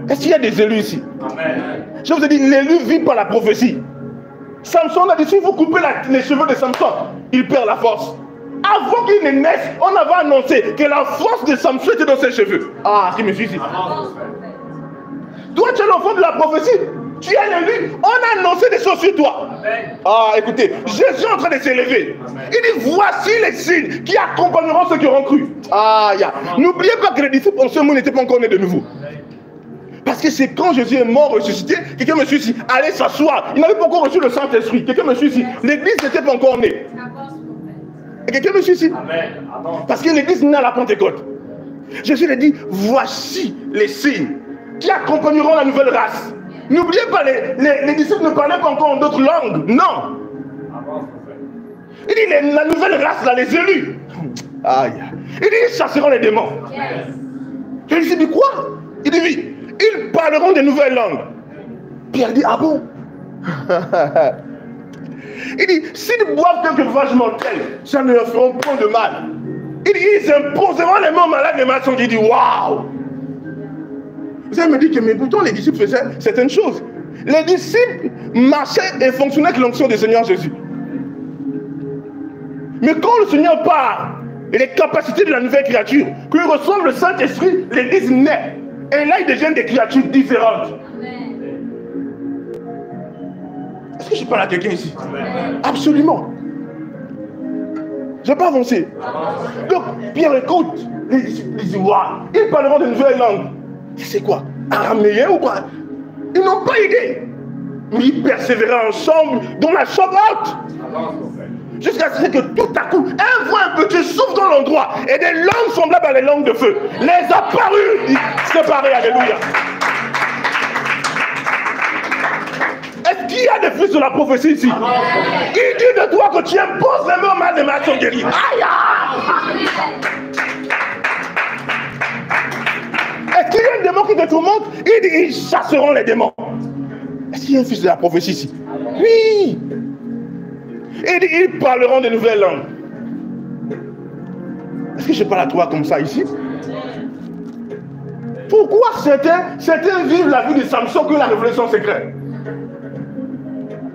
Est-ce qu'il y a des élus ici? Je vous ai dit, l'élu vit par la prophétie. Samson a dit, si vous coupez les cheveux de Samson, il perd la force. Avant qu'il ne naisse, on avait annoncé que la force de Samson était dans ses cheveux. Ah, qui me suit ici? Toi, tu es l'enfant de la prophétie. Tu es l'élu. On a annoncé des choses sur toi. Ah, écoutez, Jésus est en train de s'élever. Il dit, voici les signes qui accompagneront ceux qui auront cru. Ah, n'oubliez pas que les disciples en ce moment n'étaient pas encore nés de nouveau. Parce que c'est quand Jésus est mort, ressuscité, quelqu'un me suit ici, allez s'asseoir. Il n'avait pas encore reçu le Saint-Esprit. Quelqu'un me suit ici, l'église n'était pas encore née. Et quelqu'un me suit ici. Parce que l'église naît à la Pentecôte. Jésus a dit, voici les signes qui accompagneront la nouvelle race. N'oubliez pas, les disciples ne parlaient pas encore en d'autres langues. Non. Il dit, la nouvelle race, là, les élus. Aïe. Il dit, ils chasseront les démons. Jésus dit, quoi? Il dit, oui. Ils parleront de nouvelles langues. Pierre dit, ah bon? Il dit, s'ils boivent quelques vaches mortelles, ça ne leur fera point de mal. Il dit, ils imposeront les mains malades des maçons. Il dit, waouh! Vous allez me dire que, mais pourtant, les disciples faisaient certaines choses. Les disciples marchaient et fonctionnaient avec l'onction du Seigneur Jésus. Mais quand le Seigneur part, et les capacités de la nouvelle créature, qu'il reçoive le Saint-Esprit, l'église naît. Et là, ils deviennent des créatures différentes. Est-ce que je parle à quelqu'un ici? Absolument. Je n'ai pas avancé. Donc, Pierre écoute. Les disciples disent, waouh, ils parleront de nouvelles langues. C'est quoi? Araméen ou quoi? Ils n'ont pas idée. Mais ils persévéraient ensemble dans la chambre haute. Jusqu'à ce que tout à coup, un voit un petit souffle dans l'endroit et des langues semblables à des langues de feu les apparus séparés. Alléluia. Est-ce qu'il y a des fils de la prophétie ici? Il dit de toi que tu imposes les mains mal, les mains sont guéries. Aïe! Est-ce qu'il y a un démon qui te tourmente? Il dit, ils chasseront les démons. Est-ce qu'il y a un fils de la prophétie ici? Oui! Il dit, ils parleront de nouvelles langues. Est-ce que je parle à toi comme ça ici? Pourquoi certains vivent la vie de Samson que la révélation secrète?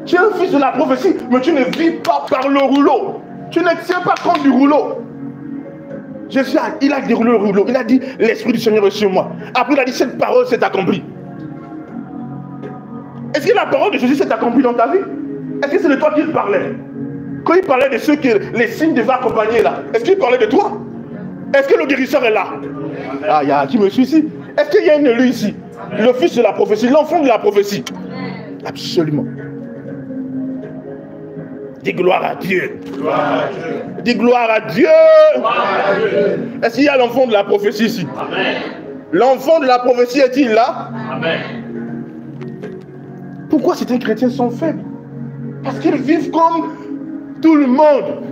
Tu es un fils de la prophétie, mais tu ne vis pas par le rouleau. Tu ne tiens pas compte du rouleau. Jésus, il a déroulé le rouleau. Il a dit, l'Esprit du Seigneur est sur moi. Après, il a dit, cette parole s'est accomplie. Est-ce que la parole de Jésus s'est accomplie dans ta vie? Est-ce que c'est de toi qu'il parlait? Quand il parlait de ceux que les signes devaient accompagner là, est-ce qu'il parlait de toi? Est-ce que le guérisseur est là? Ah, il y a qui me suit ici? Est-ce qu'il y a un élu ici? Le fils de la prophétie, l'enfant de la prophétie. Absolument. Dis gloire à Dieu. Gloire à Dieu. Dis gloire à Dieu. Est-ce qu'il y a l'enfant de la prophétie ici? L'enfant de la prophétie est-il là? Amen. Pourquoi certains chrétiens sont faibles? Parce qu'ils vivent comme tout le monde.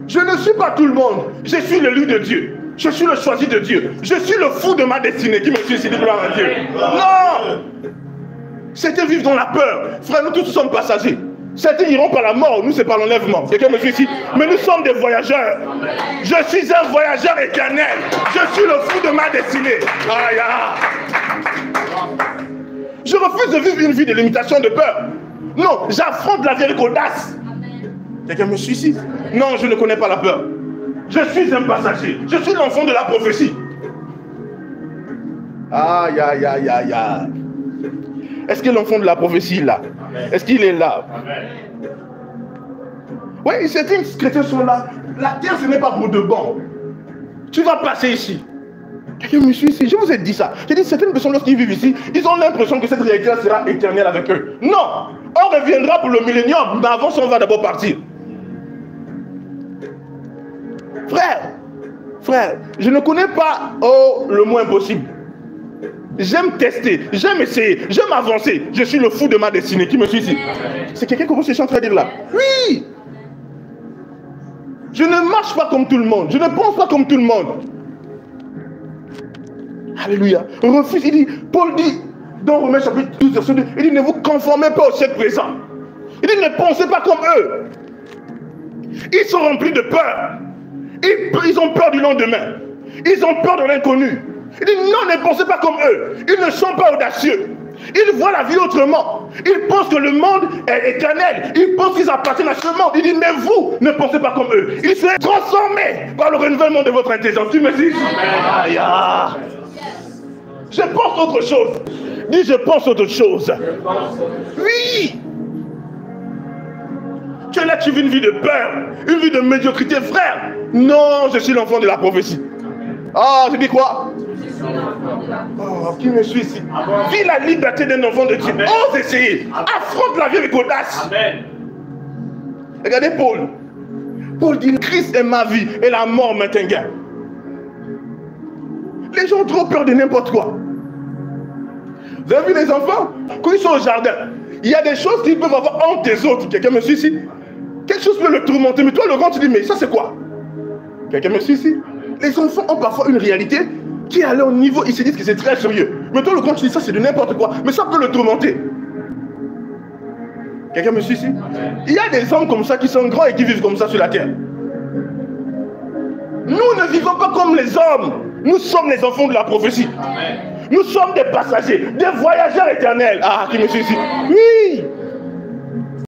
Je ne suis pas tout le monde. Je suis l'élu de Dieu. Je suis le choisi de Dieu. Je suis le fou de ma destinée qui me suit ici. Dis gloire à Dieu. Non! Certains vivent dans la peur. Frère, nous tous sommes passagers. Certains iront par la mort, nous c'est par l'enlèvement. Quelqu'un me suit ici? Mais nous sommes des voyageurs. Je suis un voyageur éternel. Je suis le fou de ma destinée. Aïe, aïe. Je refuse de vivre une vie de limitation, de peur. Non, j'affronte la vie avec audace. Quelqu'un me suit ici? Non, je ne connais pas la peur. Je suis un passager. Je suis l'enfant de la prophétie. Aïe, aïe, aïe, aïe, aïe. Est-ce que l'enfant de la prophétie est là? Est-ce qu'il est là? Oui, certains chrétiens sont là. La terre, ce n'est pas pour de bon. Tu vas passer ici. Quelqu'un me suit ici. Je vous ai dit ça. J'ai dit, certaines personnes, lorsqu'ils vivent ici, ils ont l'impression que cette réalité sera éternelle avec eux. Non! On reviendra pour le millénium, mais avant ça, on va d'abord partir. Frère, je ne connais pas le moins possible. J'aime tester, j'aime essayer, j'aime avancer. Je suis le fou de ma destinée. Qui me suit ici? C'est quelqu'un que vous êtes en train de dire là? Oui! Je ne marche pas comme tout le monde. Je ne pense pas comme tout le monde. Alléluia. Refuse, il dit, Paul dit, dans Romains chapitre 12, verset 2, il dit, ne vous conformez pas au siècle présent. Il dit, ne pensez pas comme eux. Ils sont remplis de peur. Ils ont peur du lendemain. Ils ont peur de l'inconnu. Il dit non, ne pensez pas comme eux. Ils ne sont pas audacieux. Ils voient la vie autrement. Ils pensent que le monde est éternel. Ils pensent qu'ils appartiennent à ce monde. Il dit, mais vous ne pensez pas comme eux. Ils seront transformés par le renouvellement de votre intelligence. Tu me dis, aïe, je pense autre chose. Dis, je pense autre chose. Oui. Tu es là, tu vis une vie de peur, une vie de médiocrité, frère. Non, je suis l'enfant de la prophétie. Ah, je dis quoi? Oh, qui me suit ici? Vis la liberté d'un enfant de Dieu. Ose essayer. Affronte la vie avec audace. Amen. Regardez Paul. Paul dit, Christ est ma vie et la mort m'est un gain. Les gens ont trop peur de n'importe quoi. Vous avez vu les enfants? Quand ils sont au jardin, il y a des choses qu'ils peuvent avoir honte des autres. Quelqu'un me suit ici? Quelque chose peut le tourmenter. Mais toi, le grand, tu dis, mais ça c'est quoi? Quelqu'un me suit ici? Les enfants ont parfois une réalité qui à leur niveau, ils se disent que c'est très sérieux. Mais toi, le grand, tu dis, ça c'est de n'importe quoi. Mais ça peut le tourmenter. Quelqu'un me suit ici? Il y a des hommes comme ça qui sont grands et qui vivent comme ça sur la terre. Nous ne vivons pas comme les hommes. Nous sommes les enfants de la prophétie. Amen. Nous sommes des passagers, des voyageurs éternels. Ah, qui me suit ici? Oui.